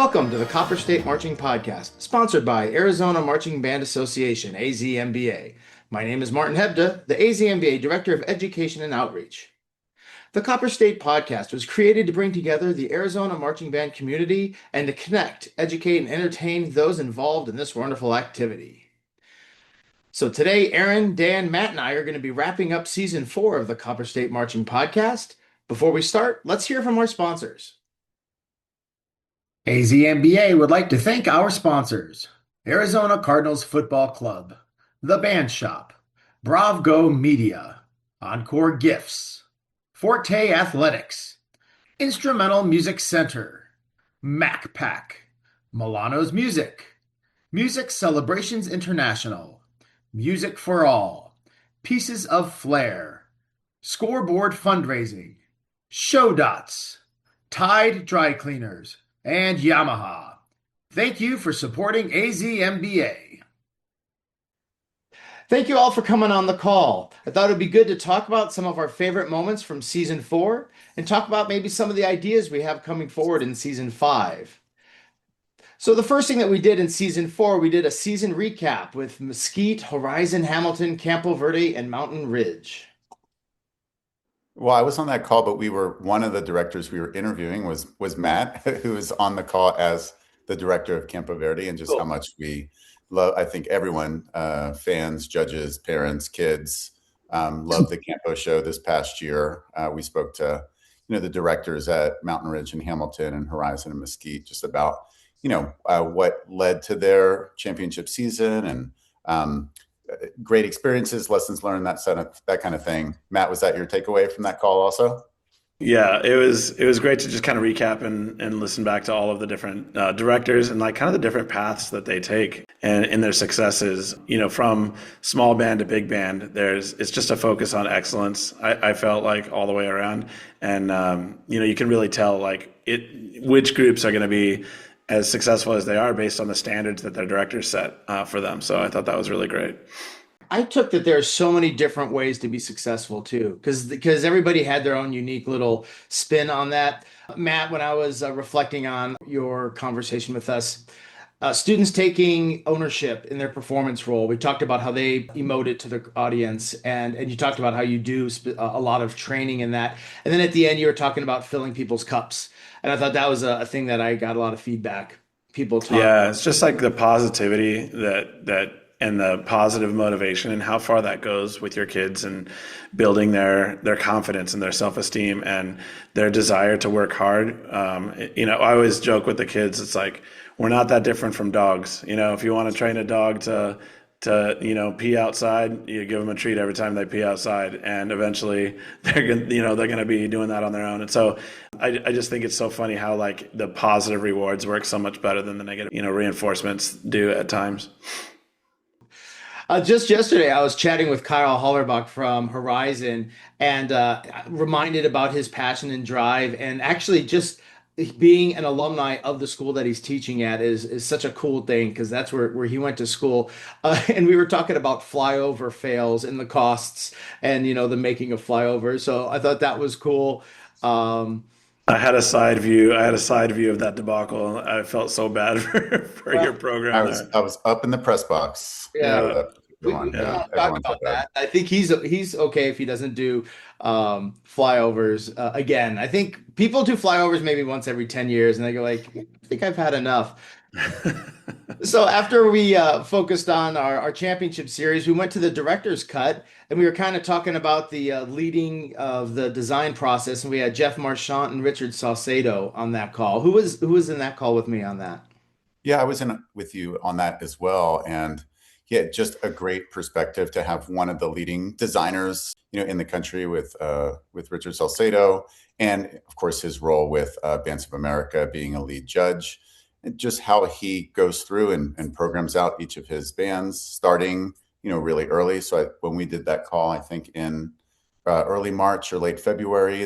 Welcome to the Copper State Marching Podcast, sponsored by Arizona Marching Band Association, AZMBA. My name is Martin Hebda, the AZMBA Director of Education and Outreach. The Copper State Podcast was created to bring together the Arizona marching band community and to connect, educate, and entertain those involved in this wonderful activity. So today, Aaron, Dan, Matt, and I are going to be wrapping up Season 4 of the Copper State Marching Podcast. Before we start, let's hear from our sponsors. AZMBA would like to thank our sponsors: Arizona Cardinals Football Club, The Band Shop, Bravgo Media, Encore Gifts, Forte Athletics, Instrumental Music Center, MacPack, Milano's Music, Music Celebrations International, Music for All, Pieces of Flair, Scoreboard Fundraising, Show Dots, Tide Dry Cleaners, and Yamaha. Thank you for supporting AZMBA. Thank you all for coming on the call. I thought it'd be good to talk about some of our favorite moments from Season 4 and talk about maybe some of the ideas we have coming forward in Season 5. So the first thing that we did in Season 4, we did a season recap with Mesquite, Horizon, Hamilton, Campo Verde, and Mountain Ridge. Well, I was on that call, but one of the directors we were interviewing was Matt, who was on the call as the director of Campo Verde, and just Cool. how much we love. I think everyone, fans, judges, parents, kids, loved the Campo show this past year. We spoke to, the directors at Mountain Ridge and Hamilton and Horizon and Mesquite, just about, what led to their championship season and great experiences, lessons learned, that kind of thing. Matt, was that your takeaway from that call also? Yeah, it was great to just kind of recap and listen back to all of the different directors and like kind of the different paths that they take and in their successes, from small band to big band. It's just a focus on excellence. I felt like all the way around, and you can really tell which groups are going to be as successful as they are based on the standards that their directors set for them. So I thought that was really great. I took that there are so many different ways to be successful too, because everybody had their own unique little spin on that. Matt, when I was reflecting on your conversation with us, students taking ownership in their performance role. We talked about how they emote it to the audience, and you talked about how you do a lot of training in that. And then at the end, you were talking about filling people's cups. And I thought that was a thing that I got a lot of feedback. People talk. Yeah, it's just like the positivity that and the positive motivation and how far that goes with your kids and building their confidence and their self-esteem and their desire to work hard. I always joke with the kids, it's like, we're not that different from dogs. If you want to train a dog to pee outside, you give them a treat every time they pee outside, and eventually they're going to be doing that on their own. And so I just think it's so funny how like the positive rewards work so much better than the negative, reinforcements do at times. Just yesterday, I was chatting with Kyle Hollerbach from Horizon and reminded about his passion and drive, and actually just being an alumni of the school that he's teaching at is such a cool thing, because that's where he went to school. And we were talking about flyover fails and the costs and, the making of flyovers. So I thought that was cool. I had a side view of that debacle. I felt so bad for your program. I was up in the press box. Yeah. We talked about that. I think he's okay if he doesn't do flyovers again. I think people do flyovers maybe once every 10 years, and they go like, I think I've had enough. So after we focused on our championship series, we went to the director's cut, and we were kind of talking about the leading of the design process, and we had Jeff Marchant and Richard Salcedo on that call. Who was in that call with me on that? Yeah, I was in with you on that as well. And yeah, just a great perspective to have one of the leading designers, in the country with Richard Salcedo, and of course his role with Bands of America, being a lead judge, and just how he goes through and programs out each of his bands, starting really early. So when we did that call, I think in early March or late February,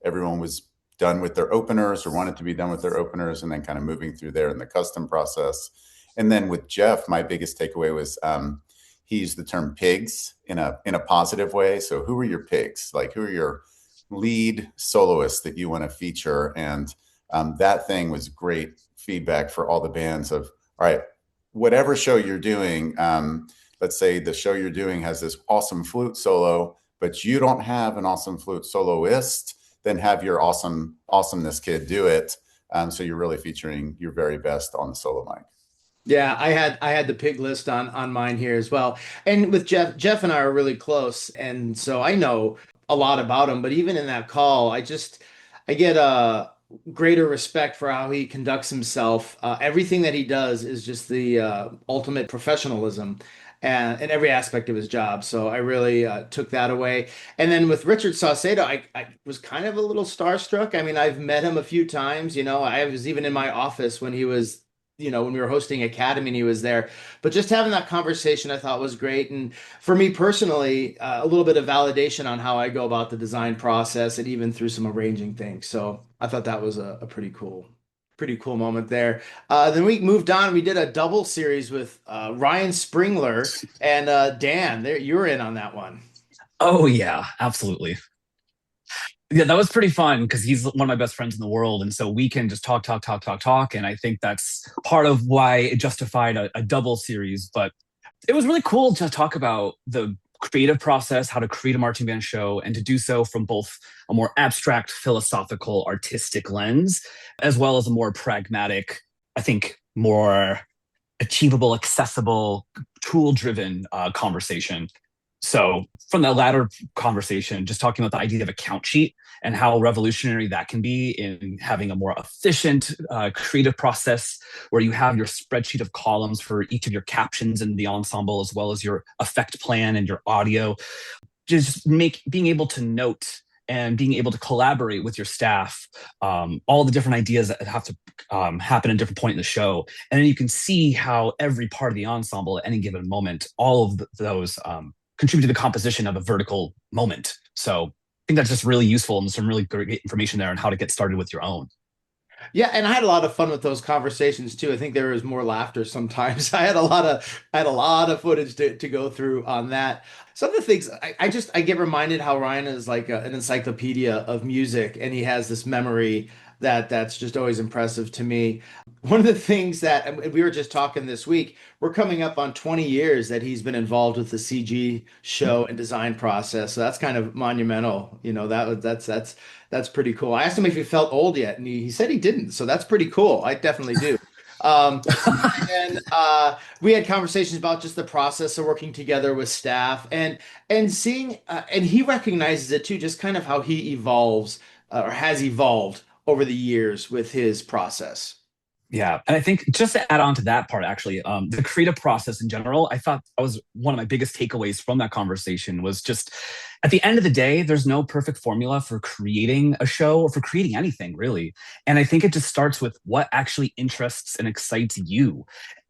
everyone was done with their openers or wanted to be done with their openers, and then kind of moving through there in the custom process. And then with Jeff, my biggest takeaway was he used the term pigs in a positive way. So who are your pigs? Like, who are your lead soloists that you want to feature? And That thing was great feedback for all the bands of, all right, whatever show you're doing, let's say the show you're doing has this awesome flute solo, but you don't have an awesome flute soloist, then have your awesomeness kid do it. So you're really featuring your very best on the solo mic. Yeah, I had the pig list on mine here as well. And with Jeff and I are really close, and so I know a lot about him, but even in that call, I get a greater respect for how he conducts himself. Everything that he does is just the ultimate professionalism and in every aspect of his job. So I really took that away. And then with Richard Saucedo, I was kind of a little starstruck. I mean, I've met him a few times, I was even in my office when he was when we were hosting Academy and he was there. But just having that conversation I thought was great. And for me personally, a little bit of validation on how I go about the design process and even through some arranging things. So I thought that was a pretty cool moment there. Then we moved on. We did a double series with Ryan Springler and Dan. There, you were in on that one. Oh yeah, absolutely. Yeah, that was pretty fun because he's one of my best friends in the world. And so we can just talk, talk, talk, talk, talk. And I think that's part of why it justified a double series. But it was really cool to talk about the creative process, how to create a marching band show, and to do so from both a more abstract, philosophical, artistic lens, as well as a more pragmatic, I think, more achievable, accessible, tool-driven conversation. So from that latter conversation, just talking about the idea of a count sheet and how revolutionary that can be in having a more efficient creative process where you have your spreadsheet of columns for each of your captions in the ensemble, as well as your effect plan and your audio. Just being able to note and being able to collaborate with your staff, all the different ideas that have to happen at a different point in the show. And then you can see how every part of the ensemble at any given moment, all of those contribute to the composition of a vertical moment. So I think that's just really useful and some really great information there on how to get started with your own. Yeah, and I had a lot of fun with those conversations too. I think there was more laughter sometimes. I had a lot of footage to go through on that. Some of the things I get reminded how Ryan is like an encyclopedia of music, and he has this memory that's just always impressive to me. One of the things that and we were just talking this week, we're coming up on 20 years that he's been involved with the CG show and design process. So that's kind of monumental. That's pretty cool. I asked him if he felt old yet, and he said he didn't. So that's pretty cool. I definitely do. And we had conversations about just the process of working together with staff and seeing and he recognizes it too, just kind of how he evolves or has evolved over the years with his process. Yeah. And I think just to add on to that part, actually, the creative process in general, I thought that was one of my biggest takeaways from that conversation was just at the end of the day, there's no perfect formula for creating a show or for creating anything really. And I think it just starts with what actually interests and excites you.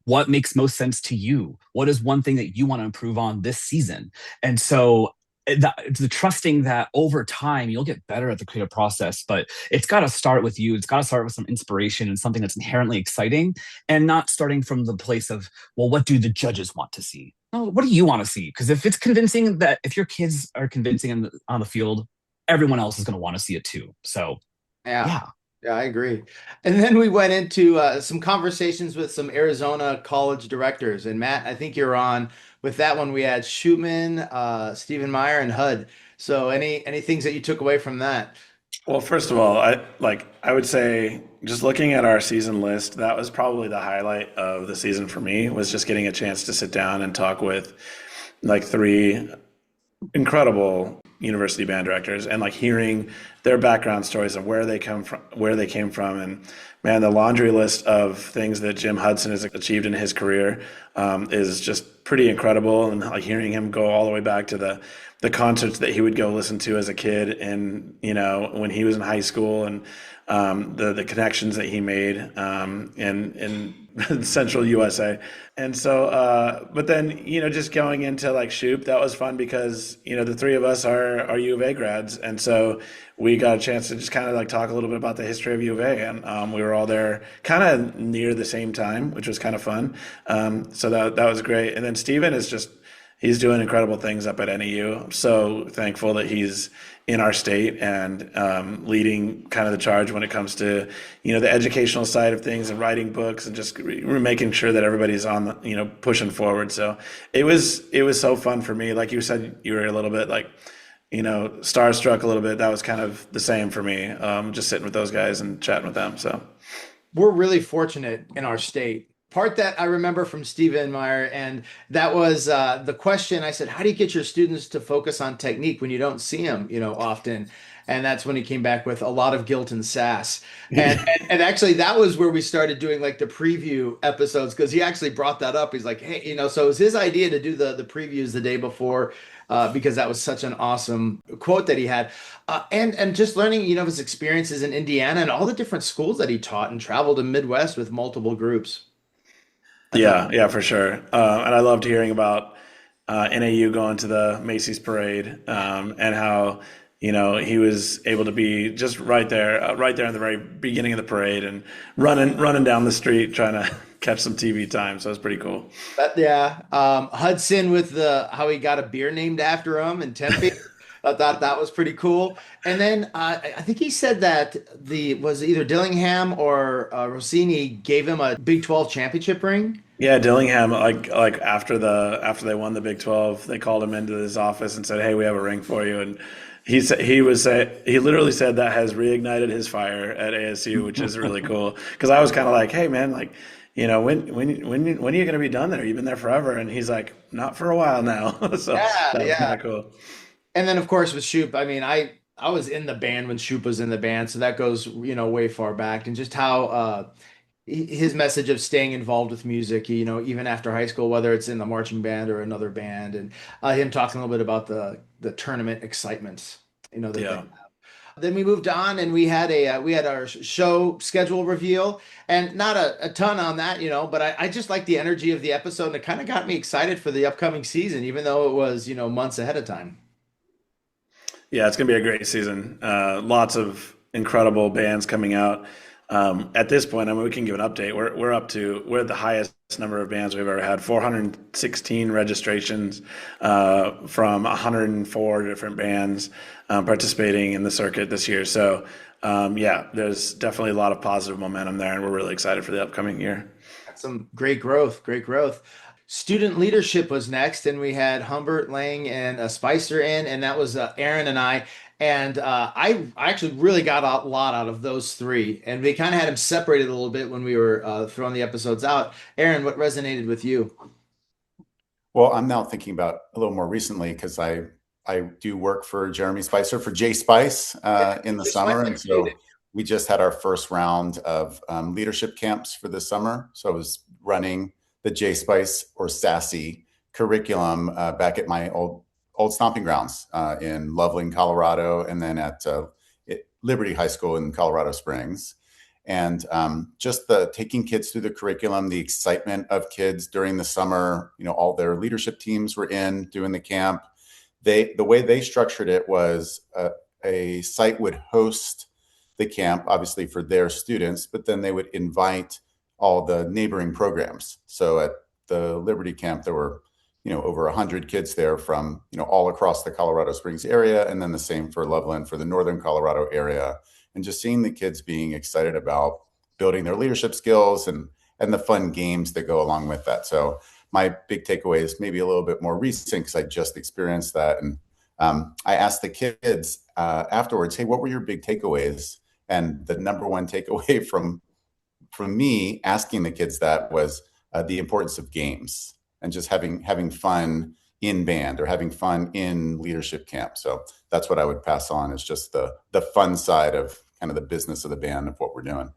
What makes most sense to you? What is one thing that you want to improve on this season? And so the trusting that over time you'll get better at the creative process, but it's got to start with you. It's got to start with some inspiration and something that's inherently exciting, and not starting from the place of, well, what do the judges want to see? No, what do you want to see? Because if it's convincing, that if your kids are convincing on the field, everyone else is going to want to see it too. So yeah. Yeah, I agree. And then we went into some conversations with some Arizona college directors. And Matt, I think you're on with that one. We had Shootman, Stephen Meyer, and Hud. So any things that you took away from that? Well, first of all, I would say just looking at our season list, that was probably the highlight of the season for me, was just getting a chance to sit down and talk with like three incredible university band directors and like hearing their background stories of where they came from. And man, the laundry list of things that Jim Hudson has achieved in his career is just pretty incredible. And like hearing him go all the way back to the concerts that he would go listen to as a kid, and when he was in high school, and the connections that he made in central USA. And so but then just going into like Shoop, that was fun because the three of us are U of A grads, and so we got a chance to just kind of like talk a little bit about the history of U of A, and we were all there kind of near the same time, which was kind of fun. So that was great. And then Steven is just he's doing incredible things up at NAU. I'm so thankful that he's in our state and leading kind of the charge when it comes to, the educational side of things and writing books and just making sure that everybody's on the, pushing forward. So it was so fun for me. Like you said, you were a little bit like, starstruck a little bit. That was kind of the same for me. Just sitting with those guys and chatting with them. So. We're really fortunate in our state. Part that I remember from Steve Enmeyer, and that was the question. I said, "How do you get your students to focus on technique when you don't see them, often?" And that's when he came back with a lot of guilt and sass. And actually, that was where we started doing like the preview episodes because he actually brought that up. He's like, "Hey, so it was his idea to do the previews the day before." Because that was such an awesome quote that he had, and just learning, his experiences in Indiana and all the different schools that he taught and traveled to Midwest with multiple groups. I thought, Yeah, yeah, for sure. And I loved hearing about NAU going to the Macy's parade and how he was able to be just right there in the very beginning of the parade and running down the street trying to catch some TV time. So it was pretty cool. but yeah, Hudson with the how he got a beer named after him in Tempe. I thought that was pretty cool. And then I think he said that the was either Dillingham or Rossini gave him a Big 12 championship ring. Yeah, Dillingham, like after they won the Big 12, they called him into his office and said, "Hey, we have a ring for you." And he literally said that has reignited his fire at ASU, which is really cool. Because I was kind of like, "Hey, man, like, when are you going to be done there? You've been there forever." And he's like, "Not for a while now." So Yeah, that was kind yeah. of cool. And then of course with Shoop, I mean, I was in the band when Shoop was in the band, so that goes, way far back, and just how his message of staying involved with music, even after high school, whether it's in the marching band or another band, and him talking a little bit about the tournament excitements, that they Yeah. have. Then we moved on and we had our show schedule reveal, and not a ton on that, but I just like the energy of the episode, and it kind of got me excited for the upcoming season, even though it was, months ahead of time. Yeah, it's going to be a great season. Lots of incredible bands coming out. At this point, I mean, we can give an update. We're at the highest number of bands we've ever had, 416 registrations from 104 different bands participating in the circuit this year. So, yeah, there's definitely a lot of positive momentum there, and we're really excited for the upcoming year. Some great growth, great growth. Student leadership was next, and we had Humbert, Lang, and Spicer in, and that was Aaron and I. And I actually really got a lot out of those three, and we kind of had them separated a little bit when we were throwing the episodes out. Aaron, what resonated with you? Well, I'm now thinking about a little more recently because I do work for Jeremy Spicer for J Spice in the Just summer, Spicer and created. so we just had our first round of leadership camps for the summer. So I was running the J Spice or Sassy curriculum back at my old stomping grounds in Loveland, Colorado, and then at Liberty High School in Colorado Springs. And just the taking kids through the curriculum, the excitement of kids during the summer, all their leadership teams were in doing the camp. The way they structured it was a site would host the camp, obviously for their students, but then they would invite all the neighboring programs. So at the Liberty camp, there were, over 100 kids there from, all across the Colorado Springs area. And then the same for Loveland for the Northern Colorado area. And just seeing the kids being excited about building their leadership skills and the fun games that go along with that. So my big takeaway is maybe a little bit more recent because I just experienced that. And I asked the kids afterwards, "Hey, what were your big takeaways?" And the number one takeaway from me asking the kids that was the importance of games and just having fun in band or having fun in leadership camp. So that's what I would pass on is just the fun side of kind of the business of the band of what we're doing.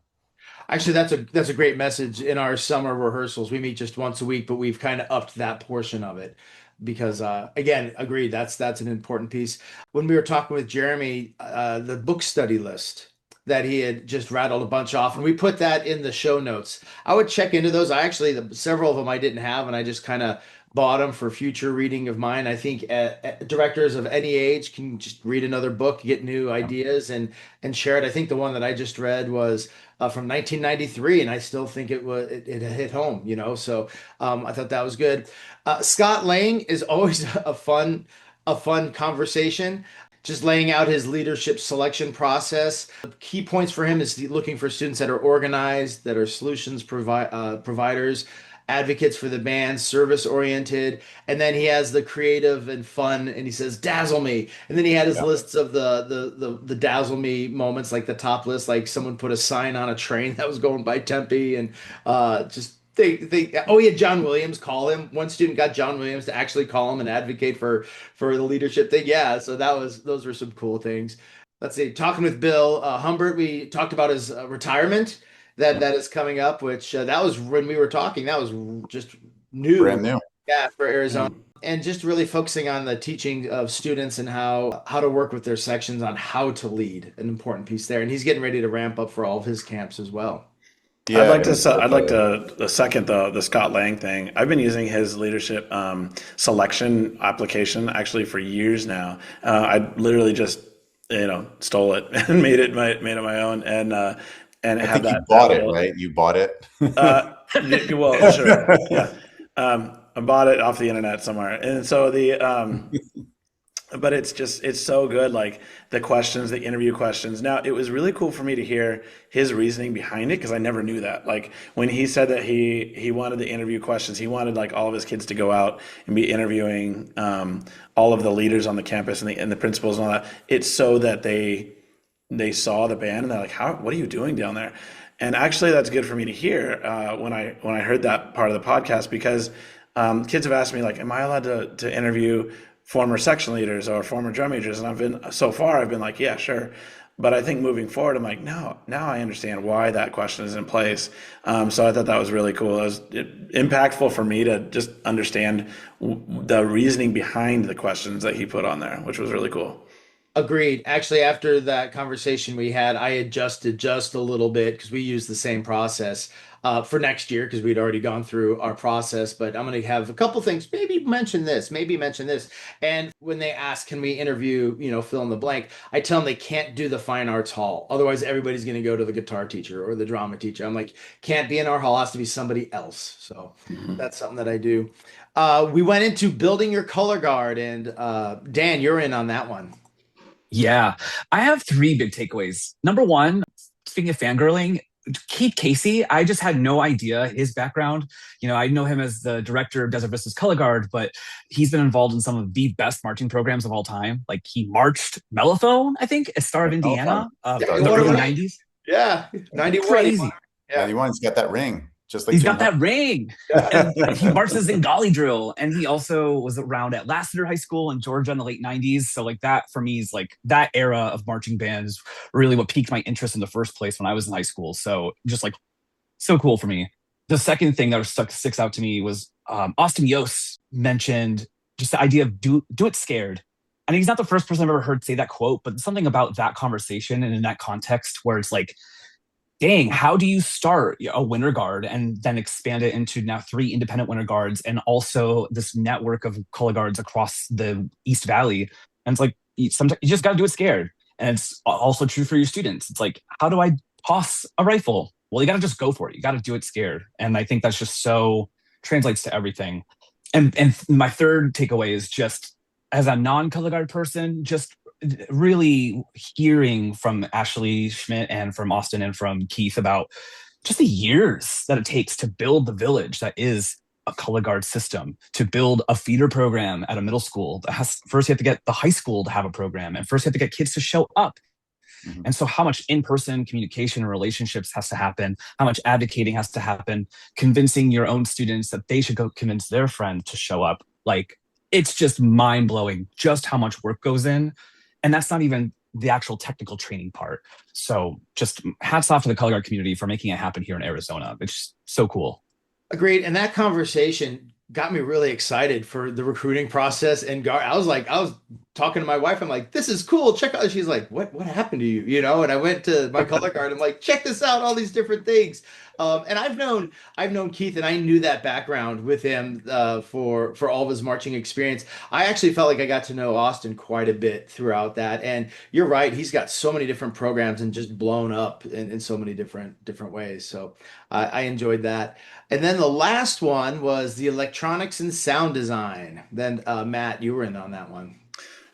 Actually, that's a great message. In our summer rehearsals, we meet just once a week, but we've kind of upped that portion of it because, again, agreed. That's an important piece. When we were talking with Jeremy, the book study list that he had just rattled a bunch off, and we put that in the show notes. I would check into those. I actually several of them I didn't have, and I just kind of bought them for future reading of mine. I think directors of any age can just read another book, get new ideas, and share it. I think the one that I just read was from 1993, and I still think it hit home. So I thought that was good. Scott Lang is always a fun conversation. Just laying out his leadership selection process. Key points for him is looking for students that are organized, that are solutions providers, advocates for the band, service oriented, and then he has the creative and fun, and he says dazzle me, and then he had his Yeah. lists of the dazzle me moments, like the top list, like someone put a sign on a train that was going by Tempe, and just he had John Williams call him. One student got John Williams to actually call him and advocate for the leadership thing. Yeah, so those were some cool things. Let's see, talking with Bill Humbert, we talked about his retirement that is coming up, which that was when we were talking. That was just new, Brand new. yeah, for Arizona, Yeah. and just really focusing on the teaching of students and how to work with their sections on how to lead, an important piece there. And he's getting ready to ramp up for all of his camps as well. Yeah, I'd like to. and I'd like to the second the Scott Lang thing. I've been using his leadership selection application actually for years now. I literally just stole it and made it my own and I have think you that bought it, available. right? You bought it. Well, sure, yeah. I bought it off the internet somewhere, and so but it's so good. Like the questions, the interview questions. Now, it was really cool for me to hear his reasoning behind it because I never knew that. Like when he said that he wanted the interview questions, he wanted like all of his kids to go out and be interviewing all of the leaders on the campus and the principals and all that. It's so that they saw the band and they're like, what are you doing down there? And actually, that's good for me to hear when I heard that part of the podcast because kids have asked me like, am I allowed to interview former section leaders or former drum majors? And I've been like, yeah, sure. But I think moving forward, I'm like, no, now I understand why that question is in place. So I thought that was really cool. It was impactful for me to just understand the reasoning behind the questions that he put on there, which was really cool. Agreed. Actually, after that conversation we had, I adjusted just a little bit because we use the same process for next year because we'd already gone through our process. But I'm going to have a couple things, maybe mention this, maybe mention this. And when they ask, can we interview, fill in the blank, I tell them they can't do the fine arts hall. Otherwise, everybody's going to go to the guitar teacher or the drama teacher. I'm like, can't be in our hall, has to be somebody else. So that's something that I do. We went into building your color guard, and Dan, you're in on that one. Yeah, I have three big takeaways. Number one, speaking of fangirling, Keith Casey, I just had no idea his background. I know him as the director of Desert Vistas Color Guard, but he's been involved in some of the best marching programs of all time. Like he marched Mellophone, I think, at Star of Indiana, Yeah, the what early about- 90s. Yeah, 91. Crazy. Yeah. 91's got that ring, just like He's Jim got that ring. And he marched the Zingali drill. And he also was around at Lassiter High School in Georgia in the late 90s. So like that for me is like that era of marching bands really what piqued my interest in the first place when I was in high school. So just like so cool for me. The second thing that sticks out to me was Austin Yost mentioned just the idea of do it scared. And he's not the first person I've ever heard say that quote, but something about that conversation and in that context where it's like, dang, how do you start a winter guard and then expand it into now 3 independent winter guards and also this network of color guards across the East Valley? And it's like, sometimes you just got to do it scared. And it's also true for your students. It's like, how do I toss a rifle? Well, you got to just go for it. You got to do it scared. And I think that's just so translates to everything. And my third takeaway is just as a non-color guard person, just really hearing from Ashley Schmidt and from Austin and from Keith about just the years that it takes to build the village that is a color guard system, to build a feeder program at a middle school that has first you have to get the high school to have a program, and first you have to get kids to show up. And so how much in-person communication and relationships has to happen, how much advocating has to happen, convincing your own students that they should go convince their friend to show up. Like it's just mind-blowing just how much work goes in. And that's not even the actual technical training part. So just hats off to the color guard community for making it happen here in Arizona. It's so cool. Agreed. And that conversation got me really excited for the recruiting process. And I was talking to my wife. I'm like, this is cool. Check out. She's like, what happened to you? And I went to my color guard. I'm like, check this out. All these different things. And I've known Keith, and I knew that background with him for all of his marching experience. I actually felt like I got to know Austin quite a bit throughout that. And you're right, he's got so many different programs and just blown up in so many different ways. So I enjoyed that. And then the last one was the electronics and sound design. Then Matt, you were in on that one.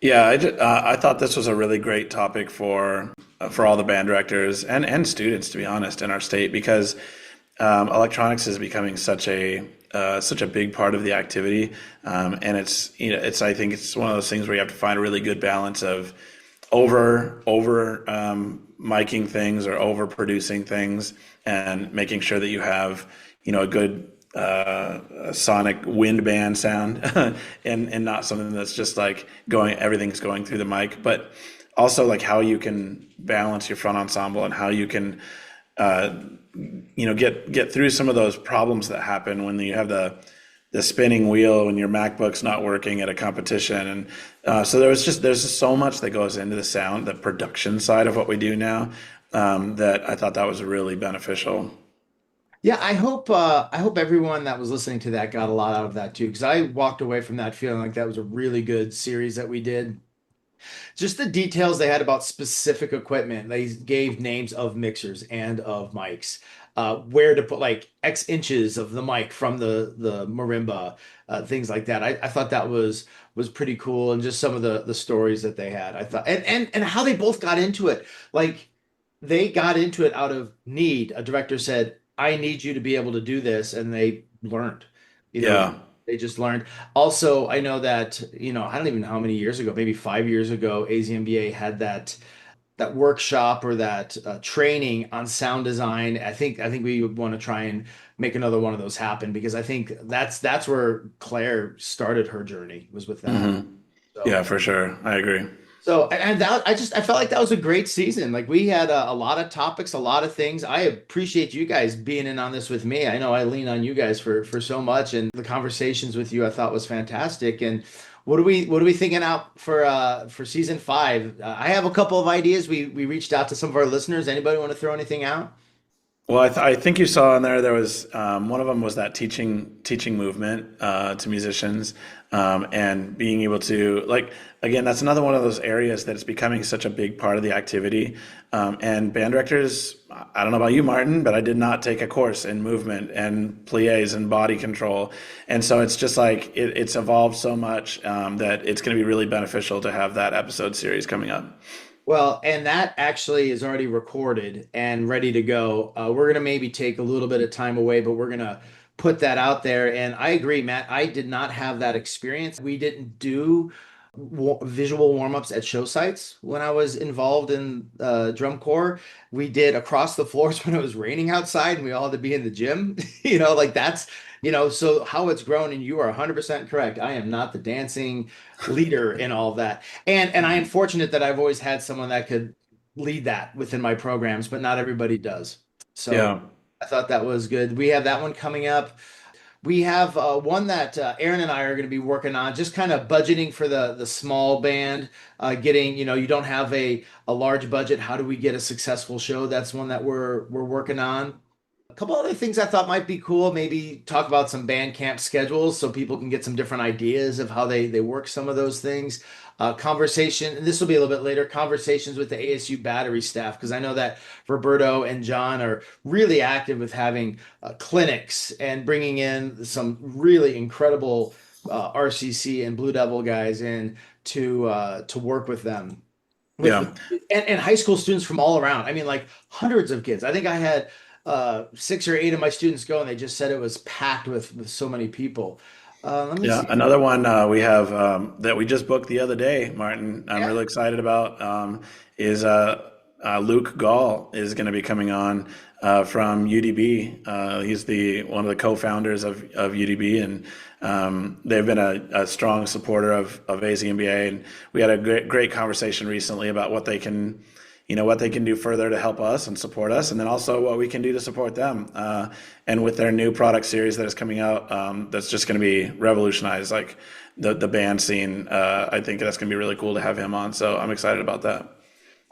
Yeah, I thought this was a really great topic for all the band directors and students, to be honest, in our state, because electronics is becoming such a big part of the activity, and it's I think it's one of those things where you have to find a really good balance of over miking things or over producing things, and making sure that you have a good sonic wind band sound and not something that's just like everything's going through the mic, but also like how you can balance your front ensemble and how you can get through some of those problems that happen when you have the spinning wheel when your MacBook's not working at a competition. And so there's just so much that goes into the sound, the production side of what we do now, that I thought that was really beneficial. Yeah, I hope everyone that was listening to that got a lot out of that too, because I walked away from that feeling like that was a really good series that we did. Just the details they had about specific equipment. They gave names of mixers and of mics, where to put like X inches of the mic from the marimba, things like that. I thought that was pretty cool, and just some of the stories that they had. I thought, and how they both got into it. Like they got into it out of need. A director said, "I need you to be able to do this," and they learned. You know, Yeah. they just learned. Also, I know that, I don't even know how many years ago, maybe 5 years ago, AZMBA had that workshop or that training on sound design. I think we would want to try and make another one of those happen, because I think that's where Claire started her journey, was with that. hmm So Yeah, for sure. I agree. and that I felt like that was a great season. Like we had a lot of topics, a lot of things. I appreciate you guys being in on this with me. I know I lean on you guys for so much, and the conversations with you I thought was fantastic. And what are we thinking out for season 5? I have a couple of ideas. We reached out to some of our listeners. Anybody want to throw anything out? Well, I think you saw in there was one of them was that teaching movement to musicians, and being able to, like, again, that's another one of those areas that is becoming such a big part of the activity. And band directors, I don't know about you, Martin, but I did not take a course in movement and pliés and body control, and so it's just like it's evolved so much, that it's going to be really beneficial to have that episode series coming up. Well, and that actually is already recorded and ready to go. We're going to maybe take a little bit of time away, but we're going to put that out there. And I agree, Matt, I did not have that experience. We didn't do visual warm-ups at show sites when I was involved in drum corps. We did across the floors when it was raining outside and we all had to be in the gym. Like that's, so how it's grown. And you are 100% correct. I am not the dancing leader in all of that. And I am fortunate that I've always had someone that could lead that within my programs, but not everybody does. So Yeah. I thought that was good. We have that one coming up. We have one that Aaron and I are going to be working on, just kind of budgeting for the small band, getting, you don't have a large budget. How do we get a successful show? That's one that we're working on. A couple other things I thought might be cool. Maybe talk about some band camp schedules so people can get some different ideas of how they work some of those things. Conversation, and this will be a little bit later, conversations with the ASU battery staff, because I know that Roberto and John are really active with having clinics and bringing in some really incredible RCC and Blue Devil guys in to work with them with Yeah. and high school students from all around. I mean, like hundreds of kids. I think I had 6 or 8 of my students go, and they just said it was packed with so many people. Let me Yeah, see. another one we have that we just booked the other day, Martin, I'm Yeah. really excited about, is Luke Gall is going to be coming on from UDB. He's one of the co-founders of UDB, and they've been a strong supporter of AZMBA. And we had a great conversation recently about what they can do further to help us and support us, and then also what we can do to support them. And with their new product series that is coming out, that's just going to be revolutionized, like the band scene. I think that's going to be really cool to have him on. So I'm excited about that.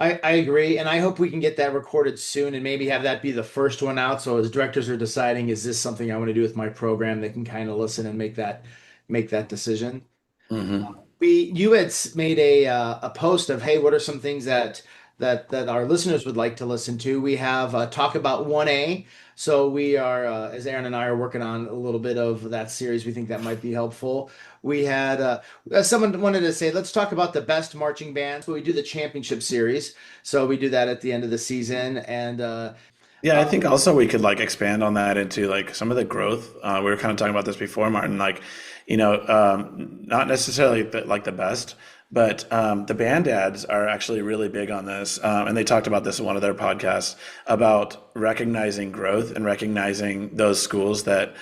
I agree, and I hope we can get that recorded soon and maybe have that be the first one out. So as directors are deciding, is this something I want to do with my program, they can kind of listen and make that decision. Hmm. You had made a post of, hey, what are some things that our listeners would like to listen to? We have talk about 1A. So we are, as Aaron and I are working on a little bit of that series, we think that might be helpful. We had someone wanted to say, let's talk about the best marching bands. But we do the championship series, so we do that at the end of the season, and Yeah, I think also we could like expand on that into like some of the growth. We were kind of talking about this before, Martin. Like, not necessarily like the best, but the band ads are actually really big on this. And they talked about this in one of their podcasts about recognizing growth and recognizing those schools that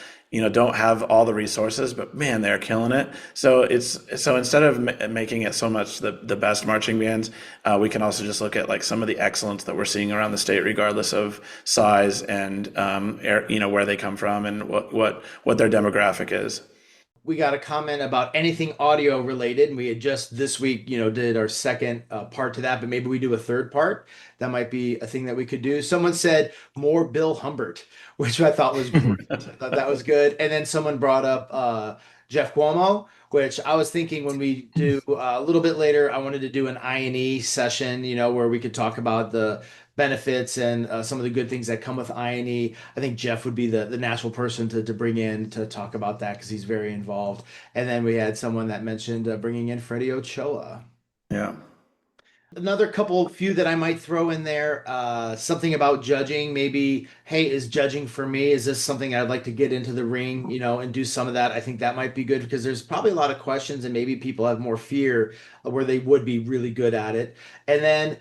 don't have all the resources, but man, they're killing it. So instead of making it so much the best marching bands, we can also just look at like some of the excellence that we're seeing around the state, regardless of size and where they come from and what their demographic is. we got a comment about anything audio related, and we had just this week, did our second part to that, but maybe we do a third part. That might be a thing that we could do. Someone said more Bill Humbert, which I thought was great. I thought that was good. And then someone brought up Jeff Cuomo, which I was thinking when we do a little bit later, I wanted to do an I&E session, where we could talk about the benefits and some of the good things that come with I&E. I think Jeff would be the natural person to bring in to talk about that because he's very involved. And then we had someone that mentioned bringing in Freddie Ochoa. Yeah. Another couple few that I might throw in there, something about judging, maybe, hey, is judging for me? Is this something I'd like to get into the ring, and do some of that? I think that might be good because there's probably a lot of questions and maybe people have more fear where they would be really good at it. And then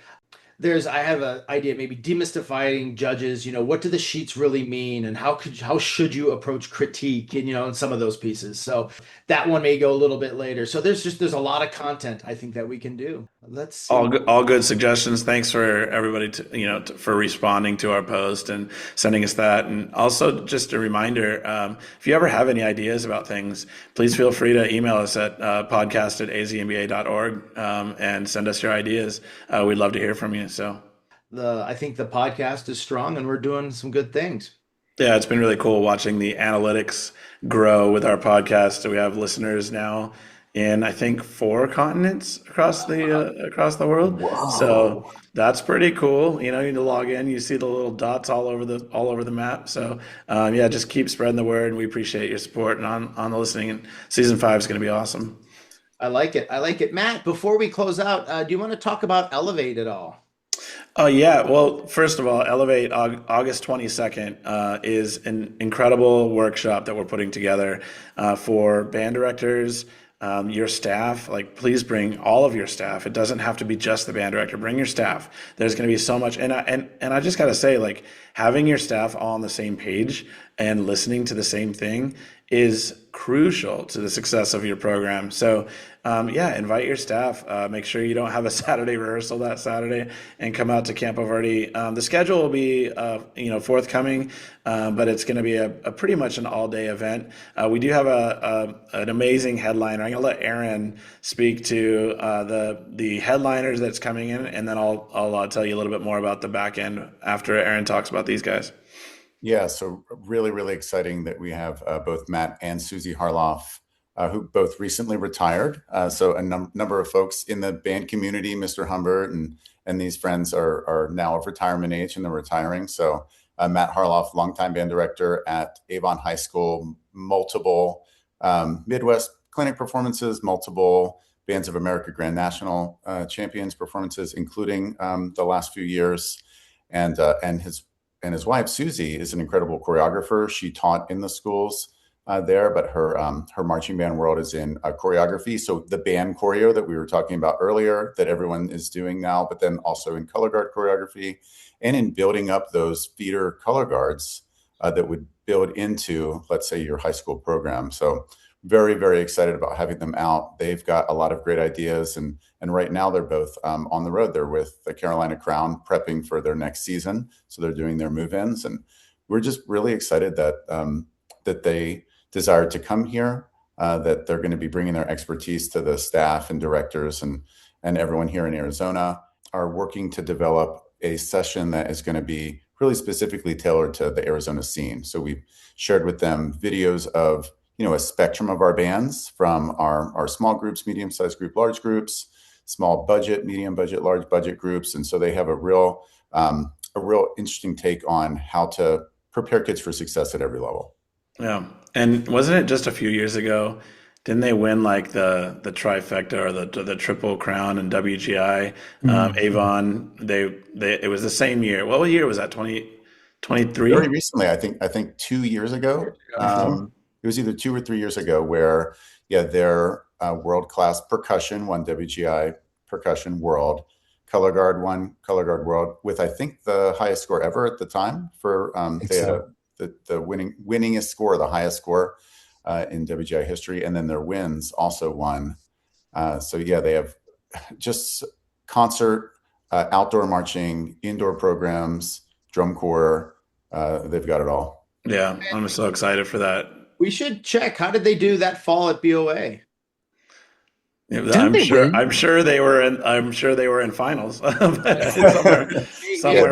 I have an idea, maybe demystifying judges, what do the sheets really mean and how should you approach critique and, in some of those pieces. So that one may go a little bit later. So there's a lot of content I think that we can do. Let's see. All good suggestions. Thanks for everybody for responding to our post and sending us that. And also just a reminder, if you ever have any ideas about things, please feel free to email us at podcast@azmba.org and send us your ideas. We'd love to hear from you. So I think the podcast is strong and we're doing some good things. yeah, it's been really cool watching the analytics grow with our podcast. So we have listeners now in I think 4 continents across the world. So Whoa. that's pretty cool. You need to log in. You see the little dots all over the map. So yeah, just keep spreading the word. And we appreciate your support and on the listening. And season 5 is going to be awesome. I like it. I like it. Matt, before we close out, do you want to talk about Elevate at all? Oh yeah. Well, first of all, Elevate August 22nd is an incredible workshop that we're putting together for band directors, your staff. Like, please bring all of your staff. It doesn't have to be just the band director. Bring your staff. There's going to be so much, and I just got to say, like, having your staff all on the same page and listening to the same thing is crucial to the success of your program. So, yeah, invite your staff. Make sure you don't have a Saturday rehearsal that Saturday, and come out to Campo Verde. The schedule will be, forthcoming, but it's going to be a pretty much an all-day event. We do have an amazing headliner. I'm going to let Aaron speak to the headliners that's coming in, and then I'll tell you a little bit more about the back end after Aaron talks about these guys. Yeah, so really, really exciting that we have both Matt and Susie Harloff, who both recently retired. So a number of folks in the band community, Mr. Humbert and these friends are now of retirement age and they're retiring. So Matt Harloff, longtime band director at Avon High School, multiple Midwest clinic performances, multiple Bands of America Grand National Champions performances, including the last few years, and his wife Susie is an incredible choreographer. She taught in the schools there, but her marching band world is in choreography. So the band choreo that we were talking about earlier, that everyone is doing now, but then also in color guard choreography and in building up those feeder color guards that would build into, let's say, your high school program. So very, very excited about having them out. They've got a lot of great ideas, and right now they're both on the road. They're with the Carolina Crown prepping for their next season. So they're doing their move-ins, and we're just really excited that that they desire to come here, that they're going to be bringing their expertise to the staff and directors and everyone here in Arizona. are working to develop a session that is going to be really specifically tailored to the Arizona scene. So we've shared with them videos of, a spectrum of our bands, from our small groups, medium-sized group, large groups, small budget, medium budget, large budget groups. And so they have a real interesting take on how to prepare kids for success at every level. Yeah. And wasn't it just a few years ago? Didn't they win like the trifecta or the triple crown and WGI? Avon, it was the same year. What year was that? 2023? Very recently, I think 2 years ago. It was either 2 or 3 years ago where, their world-class percussion won WGI Percussion World. Color Guard won Color Guard World with, I think, the highest score ever at the time for the winningest score, the highest score in WGI history. And then their wins also won. They have just concert, outdoor marching, indoor programs, drum corps. They've got it all. Yeah, I'm so excited for that. We should check. How did they do that fall at BOA? I'm sure they were in finals somewhere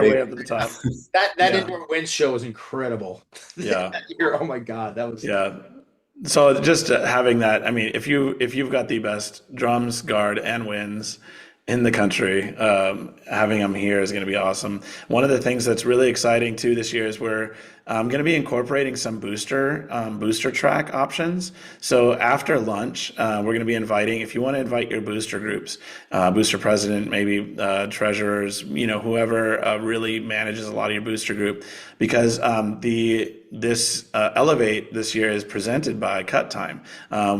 way up at the top. That indoor wind show was incredible. Yeah. Oh my God, that was. Yeah. So just having that, I mean, if you've got the best drums, guard, and winds in the country, having them here is going to be awesome. One of the things that's really exciting too this year is we're going to be incorporating some booster track options. So after lunch, we're going to be inviting, if you want to invite your booster groups, booster president, maybe treasurers, whoever really manages a lot of your booster group, because this Elevate this year is presented by Cut Time,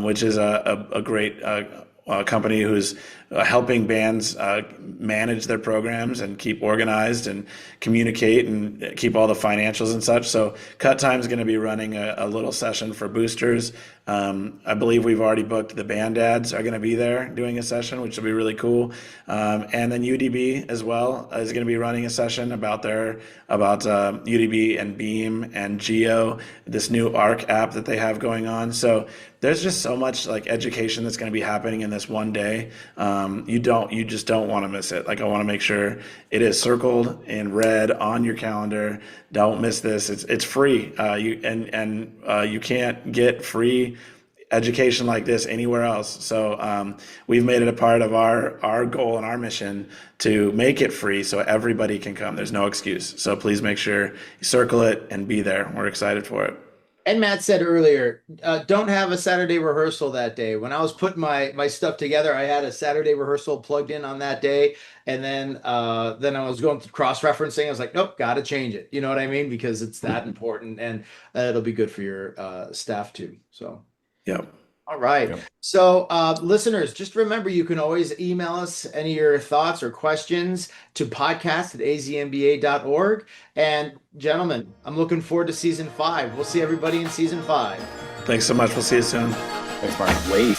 which is a great company who's helping bands manage their programs and keep organized and communicate and keep all the financials and such. So Cut Time is going to be running a little session for boosters. I believe we've already booked the band dads are going to be there doing a session, which will be really cool. And then UDB as well is going to be running a session about UDB and Beam and Geo, this new ARC app that they have going on. So there's just so much like education that's going to be happening in this one day. You just don't want to miss it. Like, I want to make sure it is circled in red on your calendar. Don't miss this. It's free. You can't get free education like this anywhere else. So we've made it a part of our goal and our mission to make it free so everybody can come. There's no excuse. So please make sure you circle it and be there. We're excited for it. And Matt said earlier, don't have a Saturday rehearsal that day. When I was putting my stuff together, I had a Saturday rehearsal plugged in on that day. And then I was going through cross-referencing. I was like, nope, got to change it. You know what I mean? Because it's that important, and it'll be good for your staff too. So, yeah. All right. Yep. So listeners, just remember, you can always email us any of your thoughts or questions to podcast@azmba.org. And gentlemen, I'm looking forward to season 5. We'll see everybody in season 5. Thanks so much. We'll see you soon. Thanks, Martin. Wait.